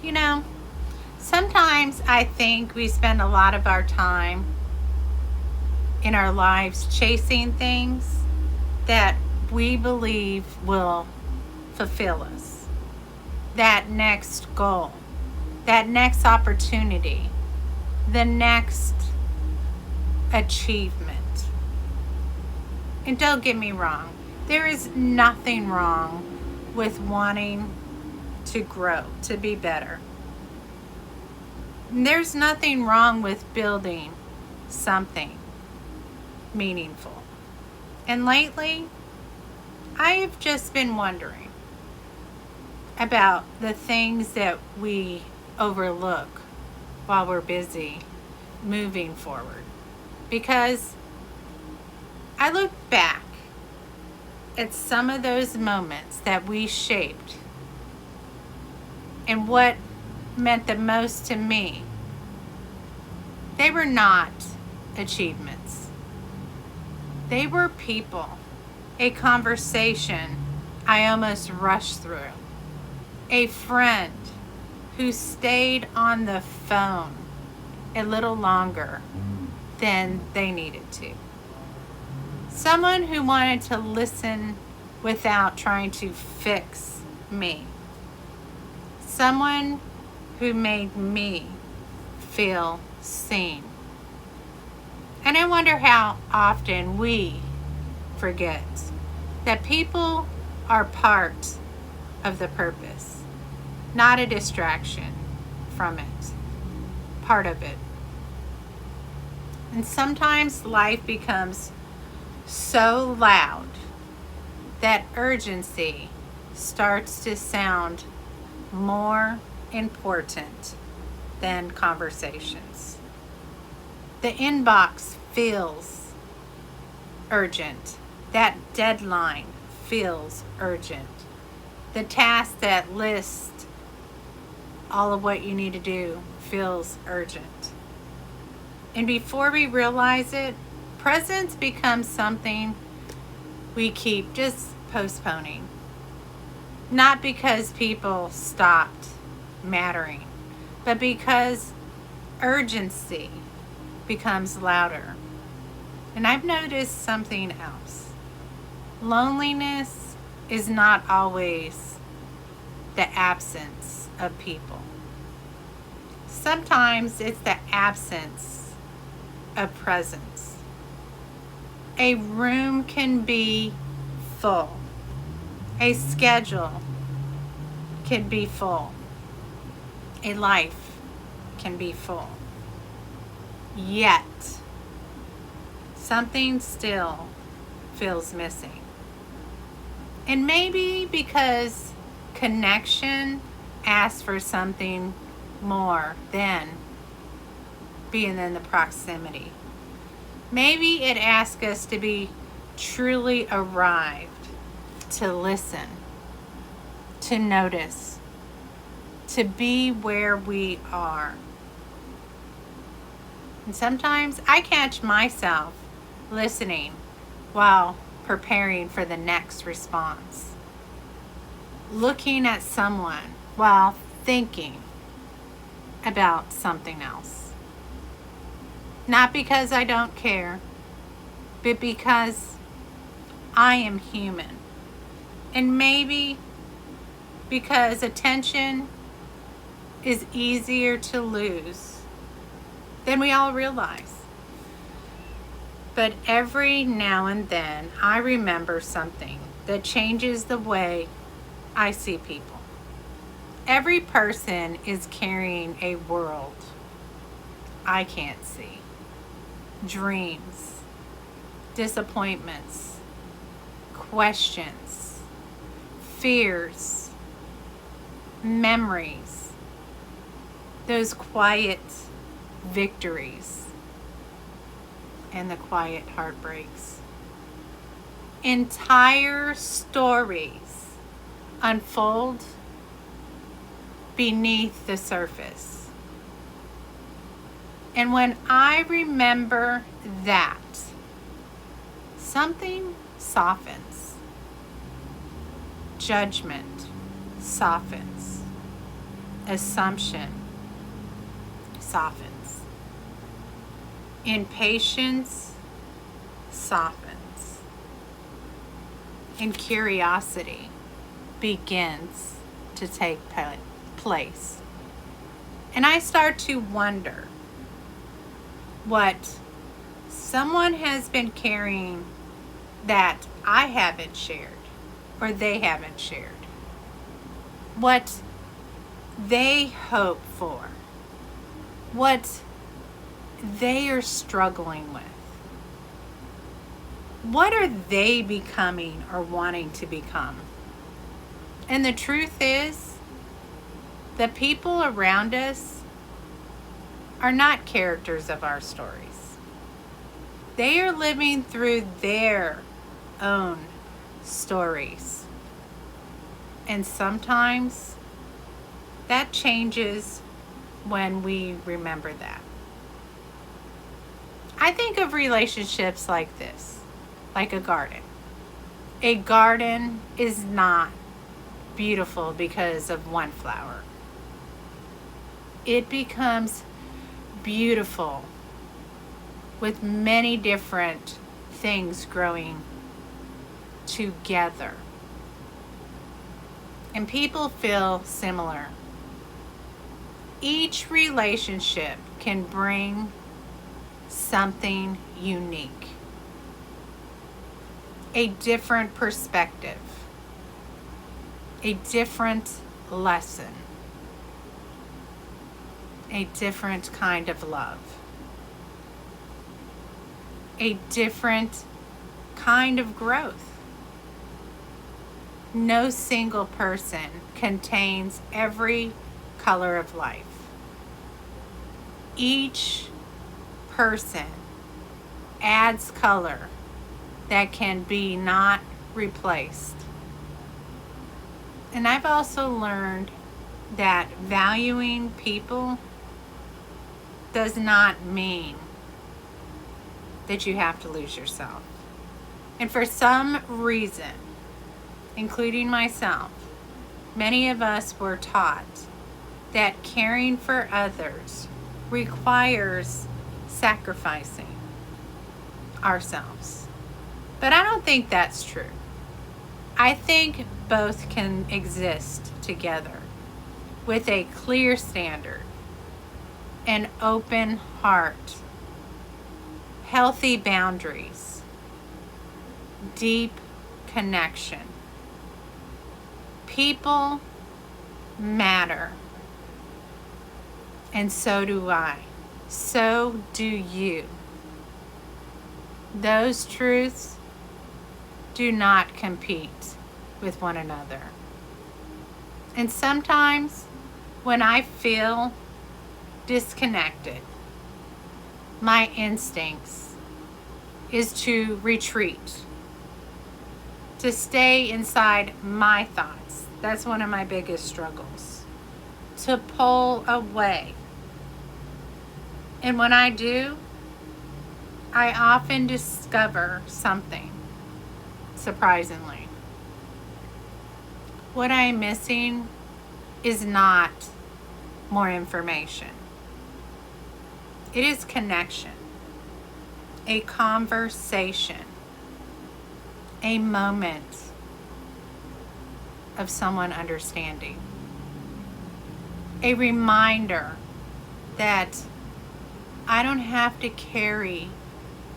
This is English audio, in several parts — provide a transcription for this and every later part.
You know, sometimes I think we spend a lot of our time in our lives chasing things that we believe will fulfill us. That next goal, that next opportunity, the next achievement. And don't get me wrong, there is nothing wrong with wanting to grow, to be better. There's nothing wrong with building something meaningful. And lately, I've just been wondering about the things that we overlook while we're busy moving forward. Because I look back at some of those moments that we shaped and what meant the most to me. They were not achievements. They were people, a conversation I almost rushed through, a friend who stayed on the phone a little longer than they needed to, someone who wanted to listen without trying to fix me, someone who made me feel seen. And I wonder how often we forget that people are part of the purpose, not a distraction from it, part of it. And sometimes life becomes so loud that urgency starts to sound more important than conversations. The inbox feels urgent. That deadline feels urgent. The task that lists all of what you need to do feels urgent. And before we realize it, presence becomes something we keep just postponing. Not because people stopped mattering, but because urgency becomes louder. And I've noticed something else. Loneliness is not always the absence of people. Sometimes it's the absence of presence. A room can be full. A schedule can be full. A life can be full. Yet, something still feels missing. And maybe because connection asks for something more than being in the proximity. Maybe it asks us to be truly arrived, to listen, to notice, to be where we are. And sometimes I catch myself listening while preparing for the next response, looking at someone while thinking about something else. Not because I don't care, but because I am human. And maybe because attention is easier to lose than we all realize. But every now and then, I remember something that changes the way I see people. Every person is carrying a world I can't see. Dreams, disappointments, questions, fears, memories, those quiet victories, and the quiet heartbreaks. Entire stories unfold beneath the surface. And when I remember that, something softens. Judgment softens. assumption softens. Impatience softens. And curiosity begins to take place. And I start to wonder what someone has been carrying that I haven't shared or they haven't shared. What they hope for. What they are struggling with. What are they becoming or wanting to become? And the truth is, the people around us are not characters of our stories. They are living through their own stories. And sometimes that changes when we remember that. I think of relationships like this, like a garden. A garden is not beautiful because of one flower. It becomes beautiful with many different things growing together. And people feel similar. Each relationship can bring something unique, a different perspective, a different lesson, a different kind of love, a different kind of growth. No single person contains every color of life. Each person adds color that can be not replaced. And I've also learned that valuing people does not mean that you have to lose yourself. And for some reason, including myself, many of us were taught that caring for others requires sacrificing ourselves. But I don't think that's true. I think both can exist together with a clear standard, an open heart, healthy boundaries, deep connection. People matter. And so do I. So do you. Those truths do not compete with one another. And sometimes when I feel disconnected, my instincts is to retreat, to stay inside my thoughts. That's one of my biggest struggles. To pull away. And when I do, I often discover something, surprisingly. What I am missing is not more information. It is connection, a conversation, a moment of someone understanding, a reminder that I don't have to carry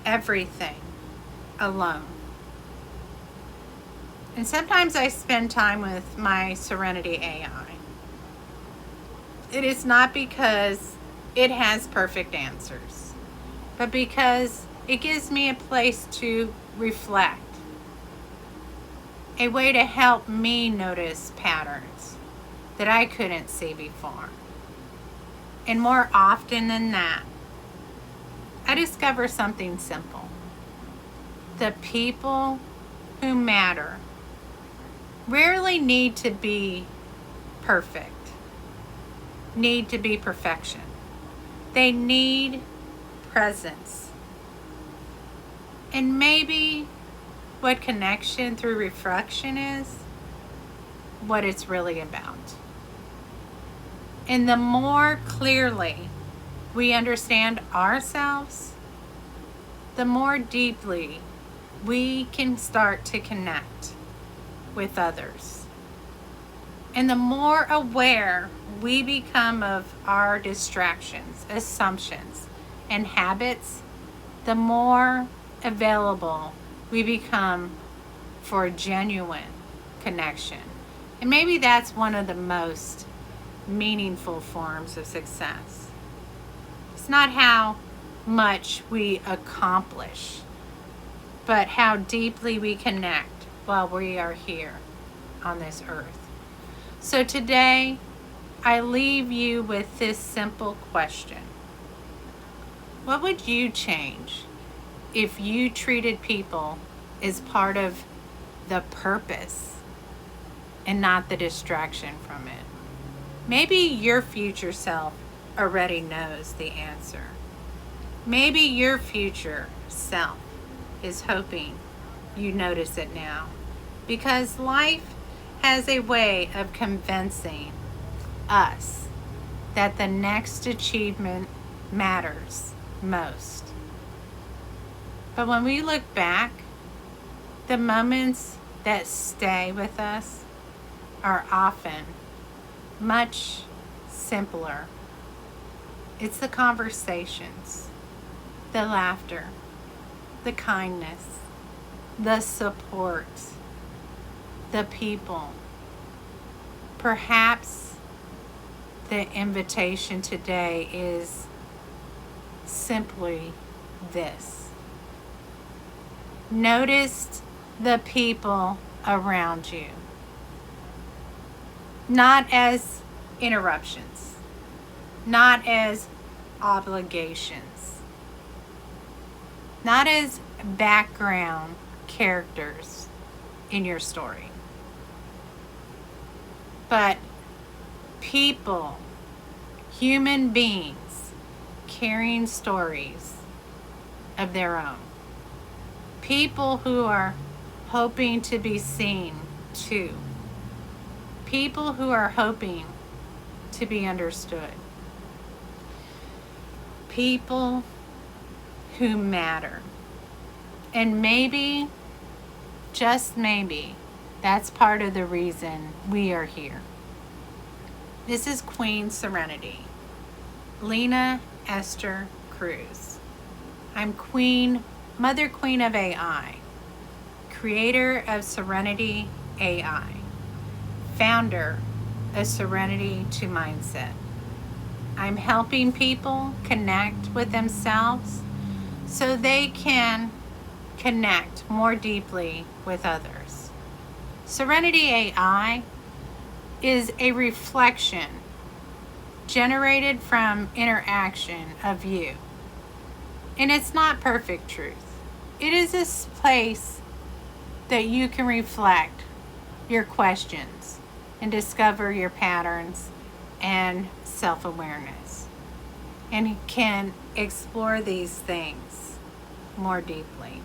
everything alone. And sometimes I spend time with my Serenity AI. It is not because it has perfect answers, but because it gives me a place to reflect, a way to help me notice patterns that I couldn't see before. And more often than that, I discover something simple. The people who matter rarely need to be perfect, need to be perfection. They need presence. And maybe what connection through reflection is what it's really about. And the more clearly we understand ourselves, the more deeply we can start to connect with others. And the more aware we become of our distractions, assumptions, and habits, the more available we become for genuine connection. And maybe that's one of the most meaningful forms of success. It's not how much we accomplish, but how deeply we connect while we are here on this earth. So today, I leave you with this simple question. What would you change if you treated people as part of the purpose and not the distraction from it? Maybe your future self already knows the answer. Maybe your future self is hoping you notice it now, because life has a way of convincing us that the next achievement matters most. But when we look back, the moments that stay with us are often much simpler. It's the conversations, the laughter, the kindness, the support, the people. Perhaps the invitation today is simply this. Notice the people around you, not as interruptions, not as obligations, not as background characters in your story, but people, human beings carrying stories of their own. People who are hoping to be seen too. People who are hoping to be understood. People who matter. And maybe, just maybe, that's part of the reason we are here. This is Queen Serenity, Lena Esther Cruz. I'm Mother Queen of AI, creator of Serenity AI, founder of Serenity to Mindset. I'm helping people connect with themselves so they can connect more deeply with others. Serenity AI is a reflection generated from interaction of you. And it's not perfect truth. It is this place that you can reflect your questions and discover your patterns and self-awareness, and can explore these things more deeply.